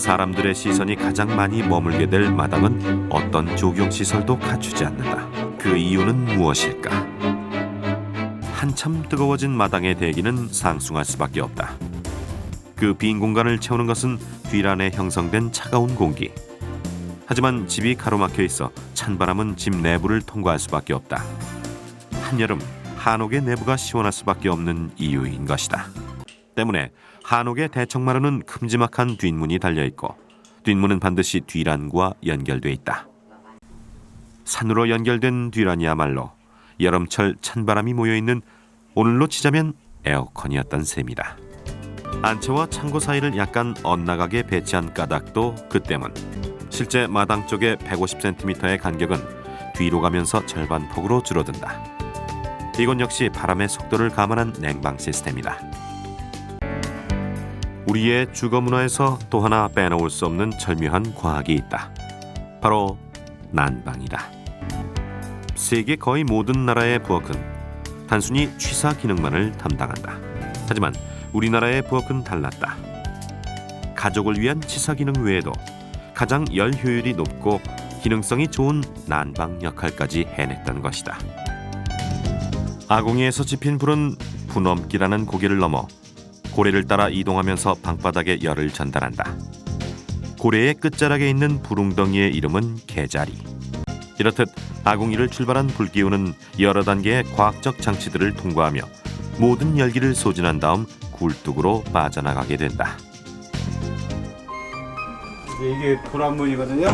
사람들의 시선이 가장 많이 머물게 될 마당은 어떤 조경시설도 갖추지 않는다. 그 이유는 무엇일까? 한참 뜨거워진 마당의 대기는 상승할 수밖에 없다. 그 빈 공간을 채우는 것은 뒤란에 형성된 차가운 공기. 하지만 집이 가로막혀 있어 찬바람은 집 내부를 통과할 수밖에 없다. 한여름 한옥의 내부가 시원할 수밖에 없는 이유인 것이다. 때문에 한옥의 대청마루는 큼지막한 뒷문이 달려있고 뒷문은 반드시 뒤란과 연결돼 있다. 산으로 연결된 뒤란이야말로 여름철 찬바람이 모여있는 오늘로 치자면 에어컨이었던 셈이다. 안채와 창고 사이를 약간 엇나가게 배치한 까닭도 그 때문. 실제 마당 쪽의 150cm의 간격은 뒤로 가면서 절반폭으로 줄어든다. 이건 역시 바람의 속도를 감안한 냉방 시스템이다. 우리의 주거 문화에서 또 하나 빼놓을 수 없는 절묘한 과학이 있다. 바로 난방이다. 세계 거의 모든 나라의 부엌은 단순히 취사 기능만을 담당한다. 하지만 우리나라의 부엌은 달랐다. 가족을 위한 취사 기능 외에도 가장 열 효율이 높고 기능성이 좋은 난방 역할까지 해냈던 것이다. 아궁이에서 지핀 불은 분엄기라는 고개를 넘어 고래를 따라 이동하면서 방바닥에 열을 전달한다. 고래의 끝자락에 있는 불웅덩이의 이름은 개자리. 이렇듯 아궁이를 출발한 불기운은 여러 단계의 과학적 장치들을 통과하며 모든 열기를 소진한 다음 굴뚝으로 빠져나가게 된다. 이게 불안문이거든요.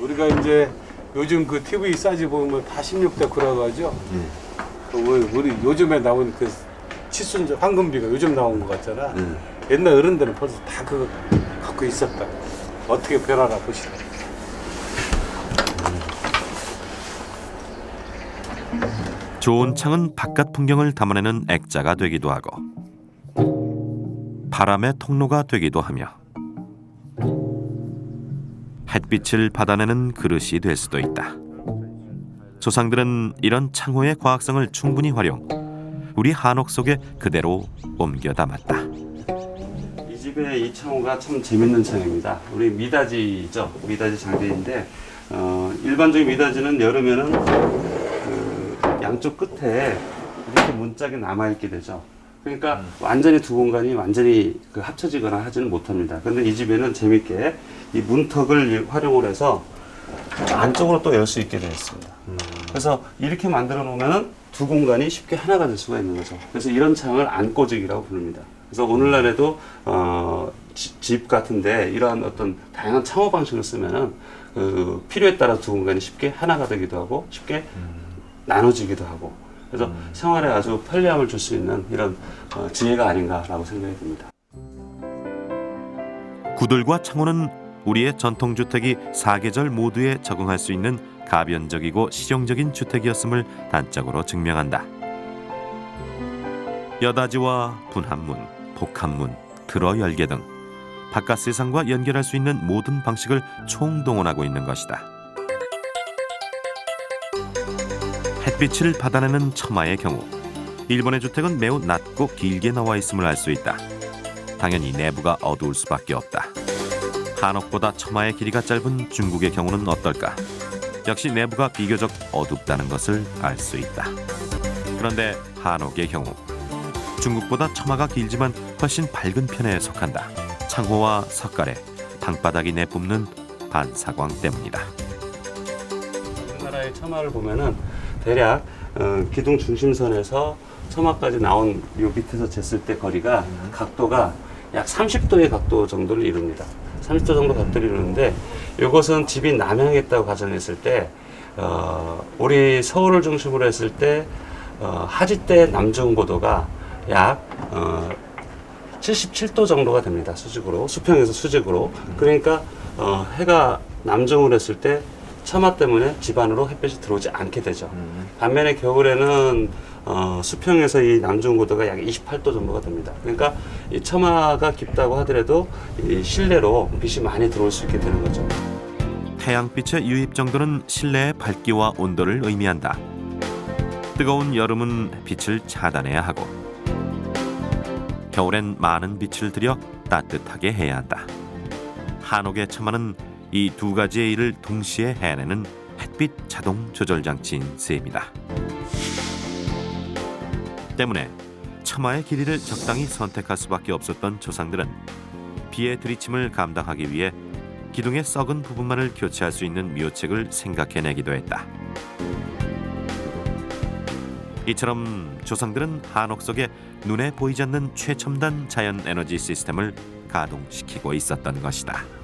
우리가 이제 요즘 그 TV 사이즈 보면 다 16대 구라고 하죠. 우리 요즘에 나온 그 치순 황금비가 요즘 나온 거 같잖아. 옛날 어른들은 벌써 다 그거 갖고 있었다. 어떻게 변하나 보시라. 좋은 창은 바깥 풍경을 담아내는 액자가 되기도 하고 바람의 통로가 되기도 하며 햇빛을 받아내는 그릇이 될 수도 있다. 조상들은 이런 창호의 과학성을 충분히 활용, 우리 한옥 속에 그대로 옮겨 담았다. 이 집의 이 창호가 참 재밌는 창입니다. 우리 미닫이죠. 미닫이 장비인데 일반적인 미닫이는 여름에는 양쪽 끝에 이렇게 문짝이 남아있게 되죠. 그러니까 완전히 두 공간이 완전히 합쳐지거나 하지는 못합니다. 그런데 이 집에는 재밌게 이 문턱을 활용을 해서 안쪽으로 또 열 수 있게 되어 있습니다. 그래서 이렇게 만들어 놓으면 두 공간이 쉽게 하나가 될 수가 있는 거죠. 그래서 이런 창을 안꼬직이라고 부릅니다. 그래서 오늘날에도 집 같은데 이러한 어떤 다양한 창호 방식을 쓰면은 필요에 따라 두 공간이 쉽게 하나가 되기도 하고 쉽게 나눠지기도 하고 그래서 생활에 아주 편리함을 줄 수 있는 이런 지혜가 아닌가라고 생각이 듭니다. 구들과 창호는 우리의 전통주택이 사계절 모두에 적응할 수 있는 가변적이고 실용적인 주택이었음을 단적으로 증명한다. 여닫이와 분합문, 복합문, 들어 열개 등 바깥 세상과 연결할 수 있는 모든 방식을 총동원하고 있는 것이다. 햇빛을 받아내는 처마의 경우 일본의 주택은 매우 낮고 길게 나와 있음을 알 수 있다. 당연히 내부가 어두울 수밖에 없다. 한옥보다 처마의 길이가 짧은 중국의 경우는 어떨까? 역시 내부가 비교적 어둡다는 것을 알 수 있다. 그런데 한옥의 경우 중국보다 처마가 길지만 훨씬 밝은 편에 속한다. 창호와 석가래, 방바닥이 내뿜는 반사광 때문이다. 우리나라의 처마를 보면은 대략 기둥 중심선에서 처마까지 나온 요 밑에서 쟀을 때 거리가 각도가 약 30도의 각도 정도를 이룹니다. 30도 정도 각도를 이루는데 이것은 집이 남향에 있다고 가정했을 때 우리 서울을 중심으로 했을 때 하지대 남중고도가 약 77도 정도가 됩니다. 수직으로 수평에서 수직으로. 그러니까 해가 남중으로 했을 때 처마 때문에 집 안으로 햇볕이 들어오지 않게 되죠. 반면에 겨울에는 수평에서 이 남중고도가 약 28도 정도가 됩니다. 그러니까 이 처마가 깊다고 하더라도 이 실내로 빛이 많이 들어올 수 있게 되는 거죠. 태양빛의 유입 정도는 실내의 밝기와 온도를 의미한다. 뜨거운 여름은 빛을 차단해야 하고 겨울엔 많은 빛을 들여 따뜻하게 해야 한다. 한옥의 처마는 이 두 가지의 일을 동시에 해내는 햇빛 자동 조절 장치인 셈이다. 때문에 처마의 길이를 적당히 선택할 수밖에 없었던 조상들은 비의 들이침을 감당하기 위해 기둥의 썩은 부분만을 교체할 수 있는 묘책을 생각해내기도 했다. 이처럼 조상들은 한옥 속에 눈에 보이지 않는 최첨단 자연 에너지 시스템을 가동시키고 있었던 것이다.